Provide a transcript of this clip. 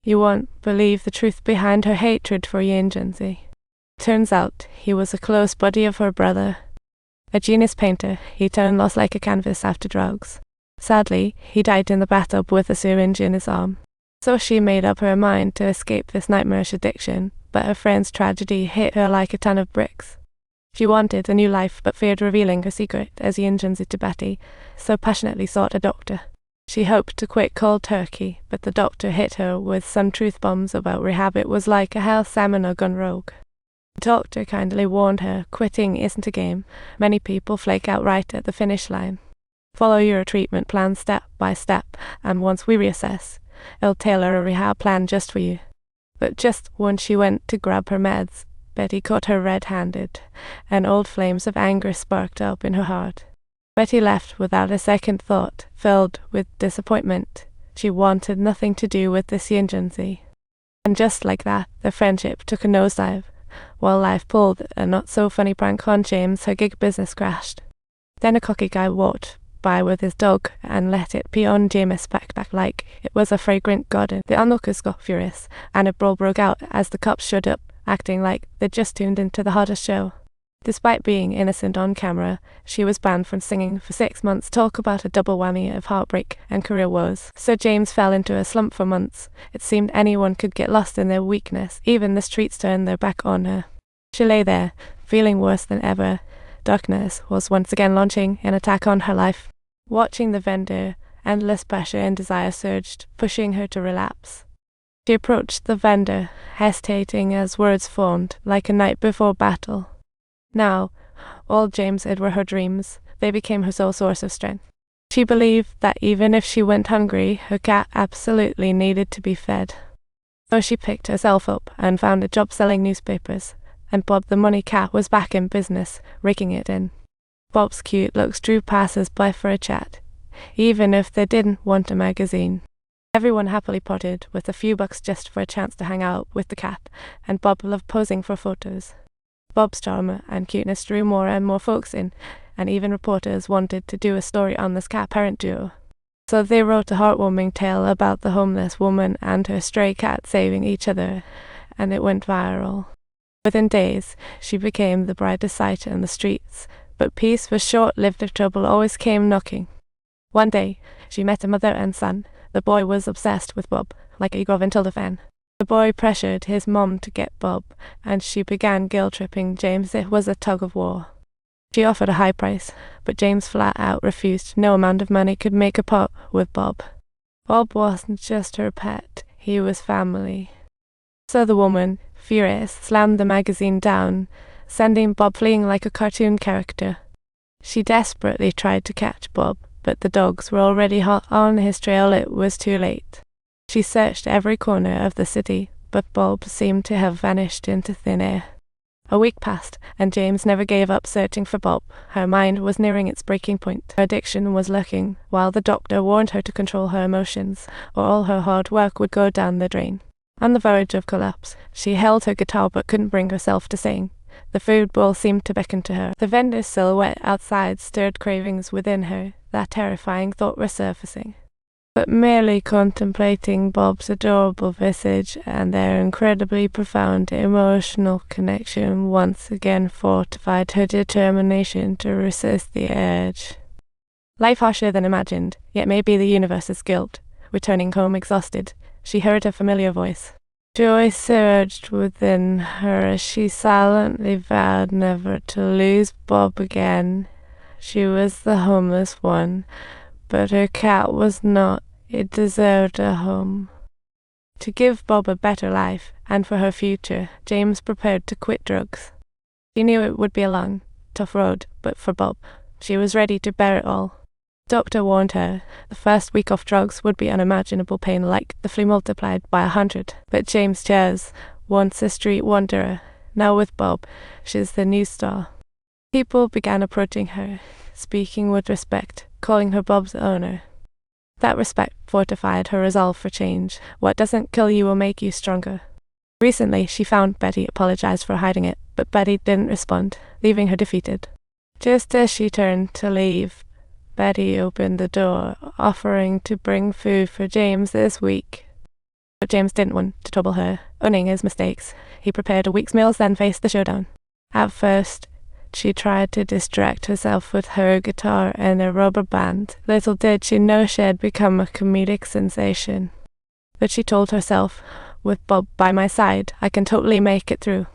You won't believe the truth behind her hatred for you and Jinsey. Turns out he was a close buddy of her brother. A genius painter, he turned lost like a canvas after drugs. Sadly, he died in the bathtub with a syringe in his arm. So she made up her mind to escape this nightmarish addiction, but her friend's tragedy hit her like a ton of bricks. She wanted a new life but feared revealing her secret as he and Jinsey to Betty, so passionately sought a doctor. She hoped to quit cold turkey, but the doctor hit her with some truth bombs about rehab. It was like a health seminar gone rogue. The doctor kindly warned her, quitting isn't a game. Many people flake out right at the finish line. Follow your treatment plan step by step, and once we reassess, it'll tailor a rehab plan just for you. But just when she went to grab her meds, Betty caught her red-handed, and old flames of anger sparked up in her heart. Betty left without a second thought, filled with disappointment. She wanted nothing to do with this Jinsey. And just like that, their friendship took a nosedive. While life pulled a not-so-funny prank on James, her gig business crashed. Then a cocky guy walked by with his dog and let it pee on James' backpack like it was a fragrant garden. The onlookers got furious, and a brawl broke out as the cops showed up, acting like they'd just tuned into the hottest show. Despite being innocent on camera, she was banned from singing for 6 months. Talk about a double whammy of heartbreak and career woes. So James fell into a slump for months. It seemed anyone could get lost in their weakness. Even the streets turned their back on her. She lay there, feeling worse than ever. Darkness was once again launching an attack on her life. Watching the vendor, endless pressure and desire surged, pushing her to relapse. She approached the vendor, hesitating as words formed, like a night before battle. Now, all James had were her dreams. They became her sole source of strength. She believed that even if she went hungry, her cat absolutely needed to be fed. So she picked herself up and found a job selling newspapers, and Bob the money cat was back in business, raking it in. Bob's cute looks drew passers-by for a chat, even if they didn't want a magazine. Everyone happily parted, with a few bucks just for a chance to hang out with the cat, and Bob loved posing for photos. Bob's charm and cuteness drew more and more folks in, and even reporters wanted to do a story on this cat-parent duo. So they wrote a heartwarming tale about the homeless woman and her stray cat saving each other, and it went viral. Within days, she became the brightest sight in the streets, but peace was short-lived if trouble always came knocking. One day, she met a mother and son. The boy was obsessed with Bob, like a Govintilda fan. The boy pressured his mom to get Bob, and she began guilt-tripping James. It was a tug-of-war. She offered a high price, but James flat out refused. No amount of money could make her part with Bob. Bob wasn't just her pet, he was family. So the woman, furious, slammed the magazine down, sending Bob fleeing like a cartoon character. She desperately tried to catch Bob, but the dogs were already hot on his trail. It was too late. She searched every corner of the city, but Bob seemed to have vanished into thin air. A week passed, and James never gave up searching for Bob. Her mind was nearing its breaking point. Her addiction was lurking, while the doctor warned her to control her emotions, or all her hard work would go down the drain. On the verge of collapse, she held her guitar but couldn't bring herself to sing. The food bowl seemed to beckon to her. The vendor's silhouette outside stirred cravings within her. That terrifying thought resurfacing. But merely contemplating Bob's adorable visage and their incredibly profound emotional connection once again fortified her determination to resist the urge. Life harsher than imagined, yet maybe the universe's guilt. Returning home exhausted, she heard a familiar voice. Joy surged within her as she silently vowed never to lose Bob again. She was the homeless one, but her cat was not. It deserved a home. To give Bob a better life, and for her future, James prepared to quit drugs. She knew it would be a long, tough road, but for Bob, she was ready to bear it all. The doctor warned her the first week off drugs would be unimaginable pain, like the flu multiplied by 100. But James Chairs, once a street wanderer, now with Bob, she's the new star. People began approaching her, speaking with respect, calling her Bob's owner. That respect fortified her resolve for change. What doesn't kill you will make you stronger. Recently, she found Betty apologized for hiding it, but Betty didn't respond, leaving her defeated. Just as she turned to leave, Betty opened the door, offering to bring food for James this week. But James didn't want to trouble her. Owning his mistakes, he prepared a week's meals, then faced the showdown. At first, she tried to distract herself with her guitar and a rubber band. Little did she know she had become a comedic sensation. But she told herself, with Bob by my side, I can totally make it through.